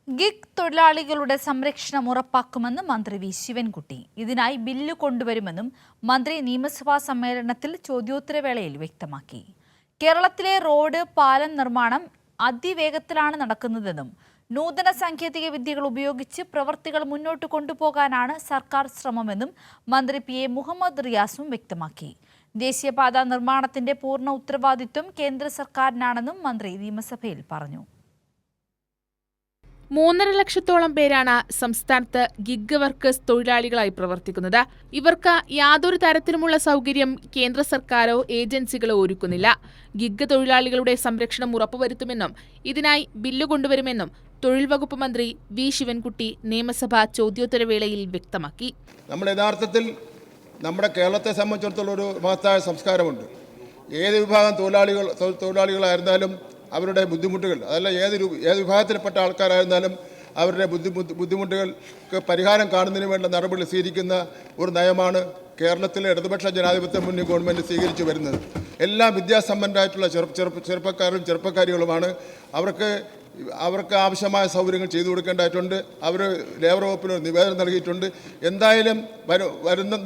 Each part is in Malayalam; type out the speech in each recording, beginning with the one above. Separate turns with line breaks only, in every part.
ഗിഗ് തൊഴിലാളികളുടെ സംരക്ഷണം ഉറപ്പാക്കുമെന്ന് മന്ത്രി വി ശിവൻകുട്ടി. ഇതിനായി ബില്ല് കൊണ്ടുവരുമെന്നും മന്ത്രി നിയമസഭാ സമ്മേളനത്തിൽ ചോദ്യോത്തരവേളയിൽ വ്യക്തമാക്കി. കേരളത്തിലെ റോഡ്, പാലം നിർമ്മാണം അതിവേഗത്തിലാണ് നടക്കുന്നതെന്നും നൂതന സാങ്കേതിക വിദ്യകൾ ഉപയോഗിച്ച് പ്രവൃത്തികൾ മുന്നോട്ട് കൊണ്ടുപോകാനാണ് സർക്കാർ ശ്രമമെന്നും മന്ത്രി പി എ മുഹമ്മദ് റിയാസും വ്യക്തമാക്കി. ദേശീയപാത നിർമ്മാണത്തിന്റെ പൂർണ്ണ ഉത്തരവാദിത്വം കേന്ദ്ര സർക്കാരിനാണെന്നും മന്ത്രി നിയമസഭയിൽ പറഞ്ഞു.
3.5 ലക്ഷത്തോളം പേരാണ് സംസ്ഥാനത്ത് ഗിഗ് വർക്കേഴ്സ് തൊഴിലാളികളായി പ്രവർത്തിക്കുന്നത്. ഇവർക്ക് യാതൊരു തരത്തിലുമുള്ള സൗകര്യം കേന്ദ്ര സർക്കാരോ ഏജൻസികളോ ഒരുക്കുന്നില്ല. ഗിഗ് തൊഴിലാളികളുടെ സംരക്ഷണം ഉറപ്പുവരുത്തുമെന്നും ഇതിനായി ബില്ല് കൊണ്ടുവരുമെന്നും തൊഴിൽ വകുപ്പ് മന്ത്രി വി ശിവൻകുട്ടി നിയമസഭാ ചോദ്യോത്തരവേളയിൽ വ്യക്തമാക്കി.
നമ്മൾ യഥാർത്ഥത്തിൽ നമ്മുടെ കേരളത്തെ സംബന്ധിച്ചിടത്തോളം ഒരു മഹത്തായ സംസ്കാരമുണ്ട്. ഏത് വിഭാഗം തൊഴിലാളികളായിരുന്നാലും അവരുടെ ബുദ്ധിമുട്ടുകൾ, അതല്ല ഏത് വിഭാഗത്തിൽപ്പെട്ട ആൾക്കാരായിരുന്നാലും അവരുടെ ബുദ്ധിമുട്ടുകൾക്ക് പരിഹാരം കാണുന്നതിന് വേണ്ട നടപടി സ്വീകരിക്കുന്ന ഒരു നയമാണ് കേരളത്തിലെ ഇടതുപക്ഷ ജനാധിപത്യ മുന്നണി ഗവൺമെൻറ് സ്വീകരിച്ചു വരുന്നത്. എല്ലാ വിദ്യാസമ്പന്നരായിട്ടുള്ള ചെറുപ്പക്കാരികളുമാണ്. അവർക്ക് ആവശ്യമായ സൗകര്യങ്ങൾ ചെയ്തു കൊടുക്കേണ്ടതായിട്ടുണ്ട്. അവർ ലേബർ വകുപ്പിന് നിവേദനം നൽകിയിട്ടുണ്ട്. എന്തായാലും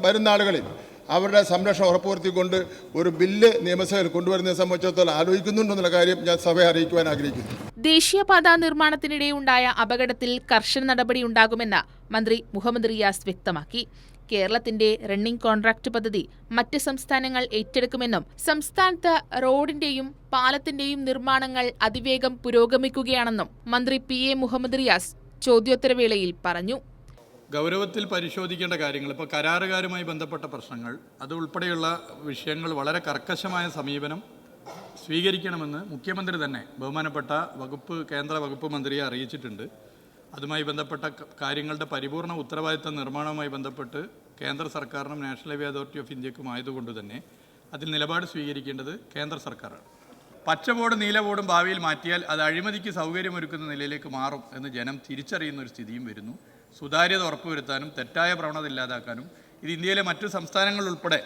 വരുന്ന ആളുകളിൽ അവരുടെ സംരക്ഷണം ഉറപ്പുവരുത്തിക്കൊണ്ട് ഒരു ബില്ല് നിയമസഭയിൽ കൊണ്ടുവരുന്നതിനെ സംബന്ധിച്ചിടത്തോളം ആലോചിക്കുന്നുണ്ടെന്നുള്ള കാര്യം ഞാൻ സഭയെ അറിയിക്കുവാൻ ആഗ്രഹിക്കുന്നു.
ദേശീയപാത നിർമ്മാണത്തിനിടെ ഉണ്ടായ അപകടത്തിൽ കർശന നടപടി ഉണ്ടാകുമെന്ന് മന്ത്രി മുഹമ്മദ് റിയാസ് വ്യക്തമാക്കി. കേരളത്തിന്റെ റണ്ണിംഗ് കോൺട്രാക്ട് പദ്ധതി മറ്റ് സംസ്ഥാനങ്ങൾ ഏറ്റെടുക്കുമെന്നും സംസ്ഥാനത്ത് റോഡിന്റെയും പാലത്തിന്റെയും നിർമ്മാണങ്ങൾ അതിവേഗം പുരോഗമിക്കുകയാണെന്നും മന്ത്രി പി എ മുഹമ്മദ് റിയാസ് ചോദ്യോത്തരവേളയിൽ പറഞ്ഞു.
ഗൗരവത്തിൽ പരിശോധിക്കേണ്ട കാര്യങ്ങൾ, ഇപ്പോൾ കരാറുകാരുമായി ബന്ധപ്പെട്ട പ്രശ്നങ്ങൾ, അതുൾപ്പെടെയുള്ള വിഷയങ്ങൾ വളരെ കർക്കശമായ സമീപനം സ്വീകരിക്കണമെന്ന് മുഖ്യമന്ത്രി തന്നെ ബഹുമാനപ്പെട്ട കേന്ദ്ര വകുപ്പ് മന്ത്രിയെ അറിയിച്ചിട്ടുണ്ട്. അതുമായി ബന്ധപ്പെട്ട കാര്യങ്ങളുടെ പരിപൂർണ ഉത്തരവാദിത്ത നിർമ്മാണവുമായി ബന്ധപ്പെട്ട് കേന്ദ്ര സർക്കാരിനും നാഷണൽ ഹൈവേ അതോറിറ്റി ഓഫ് ഇന്ത്യക്കും ആയതുകൊണ്ട് തന്നെ അതിൽ നിലപാട് സ്വീകരിക്കേണ്ടത് കേന്ദ്ര സർക്കാരാണ്. പച്ച ബോർഡ് നീല ബോർഡും ഭാവിയിൽ മാറ്റിയാൽ അത് അഴിമതിക്ക് സൗകര്യമൊരുക്കുന്ന നിലയിലേക്ക് മാറും എന്ന് ജനം തിരിച്ചറിയുന്ന ഒരു സ്ഥിതിയും വരുന്നു. സുതാര്യത ഉറപ്പുവരുത്താനും തെറ്റായ പ്രവണത ഇല്ലാതാക്കാനും ഇത് ഇന്ത്യയിലെ മറ്റു സംസ്ഥാനങ്ങളിലുൾപ്പെടെ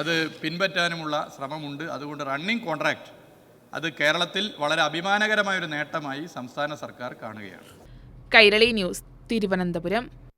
അത് പിൻപറ്റാനുമുള്ള ശ്രമമുണ്ട്. അതുകൊണ്ട് റണ്ണിംഗ് കോൺട്രാക്ട് അത് കേരളത്തിൽ വളരെ അഭിമാനകരമായൊരു നേട്ടമായി സംസ്ഥാന സർക്കാർ കാണുകയാണ്.
കൈരളി ന്യൂസ്, തിരുവനന്തപുരം.